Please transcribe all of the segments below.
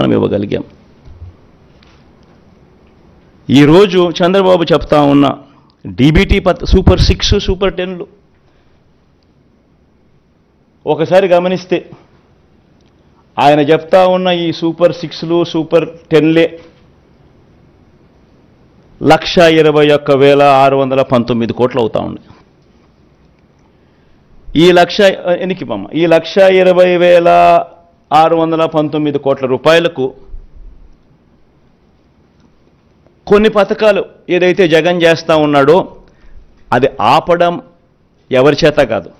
మనం ఇవ్వగలిగాం. ఈరోజు చంద్రబాబు చెప్తా ఉన్న డీబీటీ సూపర్ 6 సూపర్ 10లు ఒకసారి గమనిస్తే ఆయన చెప్తా ఉన్న ఈ సూపర్ 6లు సూపర్ 10లే 1,21,619 కోట్లు అవుతా ఉన్నాయి. ఈ 1,20,619 కోట్ల రూపాయలకు కొన్ని పథకాలు ఏదైతే జగన్ చేస్తూ ఉన్నాడో అది ఆపడం ఎవరి చేత కాదు.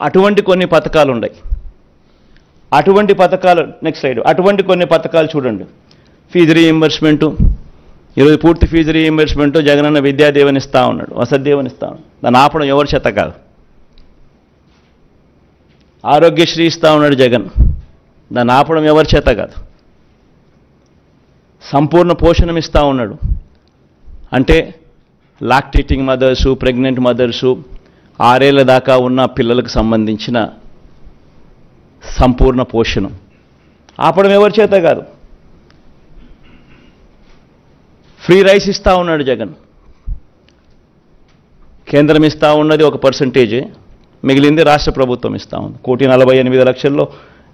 అటువంటి కొన్ని పథకాలు ఉన్నాయి. అటువంటి పథకాలు నెక్స్ట్ స్లైడ్. అటువంటి కొన్ని పథకాలు చూడండి. ఫీజు రీయింబర్స్మెంటు, ఈరోజు పూర్తి ఫీజు రీయింబర్స్మెంటు జగనన్న విద్యాదీవెన ఇస్తూ ఉన్నాడు, వసతిదీవెన ఇస్తూ ఉన్నాడు. దాన్ని ఆపడం ఎవరి చేత కాదు. ఆరోగ్యశ్రీ ఇస్తూ ఉన్నాడు జగన్, దాన్ని ఆపడం ఎవరి చేత కాదు. సంపూర్ణ పోషణం ఇస్తూ ఉన్నాడు, అంటే లాక్టేటింగ్ మదర్సు, ప్రెగ్నెంట్ మదర్సు, 6 ఏళ్ల దాకా ఉన్న పిల్లలకు సంబంధించిన సంపూర్ణ పోషణం ఆపడం ఎవరి చేత కాదు. ఫ్రీ రైస్ ఇస్తూ ఉన్నాడు జగన్. కేంద్రం ఇస్తూ ఉన్నది ఒక పర్సంటేజే, మిగిలింది రాష్ట్ర ప్రభుత్వం ఇస్తూ ఉంది. 1,48,00,000లో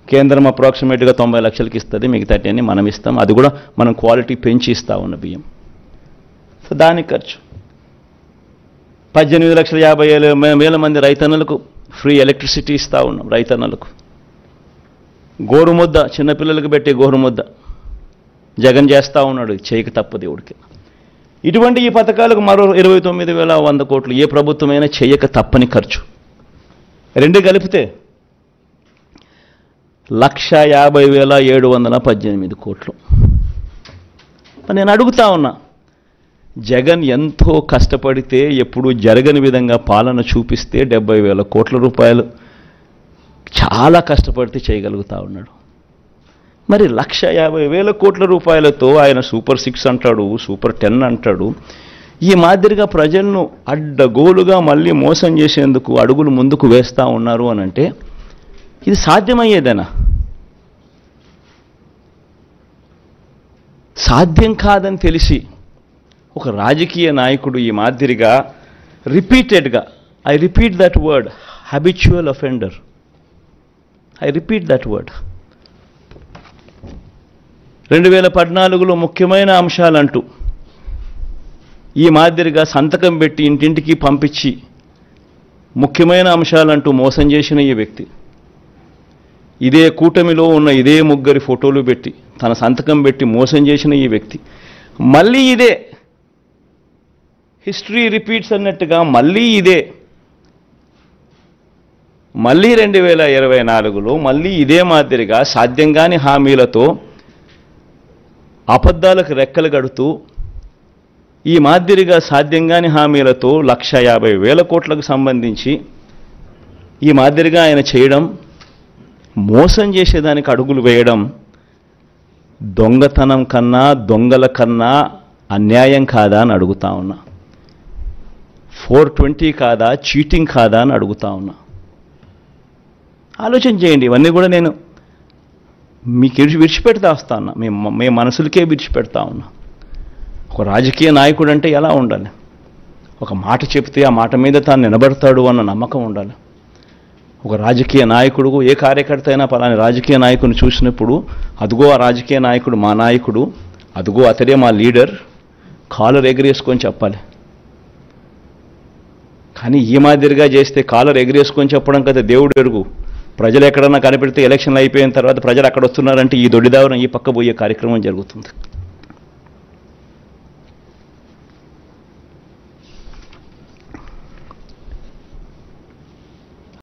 కేంద్రం అప్రాక్సిమేట్గా 90 లక్షలకి ఇస్తుంది, మిగతాటి అన్ని మనం ఇస్తాం. అది కూడా మనం క్వాలిటీ పెంచి ఇస్తూ ఉన్న బియ్యం. సో దానికి ఖర్చు 18,50,000 మంది రైతన్నలకు ఫ్రీ ఎలక్ట్రిసిటీ ఇస్తూ ఉన్నాం. రైతన్నలకు గోరుముద్ద, చిన్నపిల్లలకు పెట్టే గోరుముద్ద జగన్ చేస్తూ ఉన్నాడు, చేయక తప్పదు దేవుడికి. ఇటువంటి ఈ పథకాలకు మరో 29,100 కోట్లు ఏ ప్రభుత్వమైనా చేయక తప్పని ఖర్చు. రెండు కలిపితే 1,50,718 కోట్లు. నేను అడుగుతా ఉన్నా, జగన్ ఎంతో కష్టపడితే ఎప్పుడు జరగని విధంగా పాలన చూపిస్తే 70,000 కోట్ల రూపాయలు చాలా కష్టపడితే చేయగలుగుతా ఉన్నాడు. మరి 1,50,000 కోట్ల రూపాయలతో ఆయన సూపర్ 6 అంటాడు, సూపర్ 10 అంటాడు. ఈ మాదిరిగా ప్రజలను అడ్డగోలుగా మళ్ళీ మోసం చేసేందుకు అడుగులు ముందుకు వేస్తూ ఉన్నారు అని అంటే ఇది సాధ్యమయ్యేదేనా? సాధ్యం కాదని తెలిసి ఒక రాజకీయ నాయకుడు ఈ మాదిరిగా రిపీటెడ్గా, I repeat that word, habitual offender, I repeat that word, 2014లో ముఖ్యమైన అంశాలంటూ ఈ మాదిరిగా సంతకం పెట్టి ఇంటింటికి పంపించి ముఖ్యమైన అంశాలంటూ మోసం చేసిన ఈ వ్యక్తి, ఇదే కూటమిలో ఉన్న ఇదే ముగ్గురి ఫోటోలు పెట్టి తన సంతకం పెట్టి మోసం చేసిన ఈ వ్యక్తి మళ్ళీ ఇదే హిస్టరీ రిపీట్స్ అన్నట్టుగా మళ్ళీ 2024లో మళ్ళీ ఇదే మాదిరిగా సాధ్యం కాని హామీలతో అబద్ధాలకు రెక్కలు కడుతూ ఈ మాదిరిగా సాధ్యం కాని హామీలతో 1,50,000 కోట్లకు సంబంధించి ఈ మాదిరిగా ఆయన చేయడం, మోసం చేసేదానికి అడుగులు వేయడం దొంగతనం కన్నా దొంగల కన్నా అన్యాయం కాదా అని అడుగుతా ఉన్నా. 420 కాదా, చీటింగ్ కాదా అని అడుగుతా ఉన్నా. ఆలోచన చేయండి. ఇవన్నీ కూడా నేను మీకు విడిచిపెడతా వస్తా ఉన్నా, మీ మనసులకే విడిచిపెడతా ఉన్నా. ఒక రాజకీయ నాయకుడు అంటే ఎలా ఉండాలి? ఒక మాట చెప్తే ఆ మాట మీద తాను నిలబడతాడు అన్న నమ్మకం ఉండాలి. ఒక రాజకీయ నాయకుడు, ఏ కార్యకర్త అయినా పలాని రాజకీయ నాయకుడిని చూసినప్పుడు అదుగో ఆ రాజకీయ నాయకుడు మా నాయకుడు, అదుగో అతడే మా లీడర్, కాలర్ ఎగిరేసుకొని చెప్పాలి. కానీ ఈ మాదిరిగా చేస్తే కాలర్ ఎగిరేసుకొని చెప్పడం కదా దేవుడు ఎరుగు. ప్రజలు ఎక్కడన్నా కనిపెడితే ఎలక్షన్లు అయిపోయిన తర్వాత ప్రజలు అక్కడ వస్తున్నారంటే ఈ దొడ్డిదావరం ఈ పక్క పోయే కార్యక్రమం జరుగుతుంది.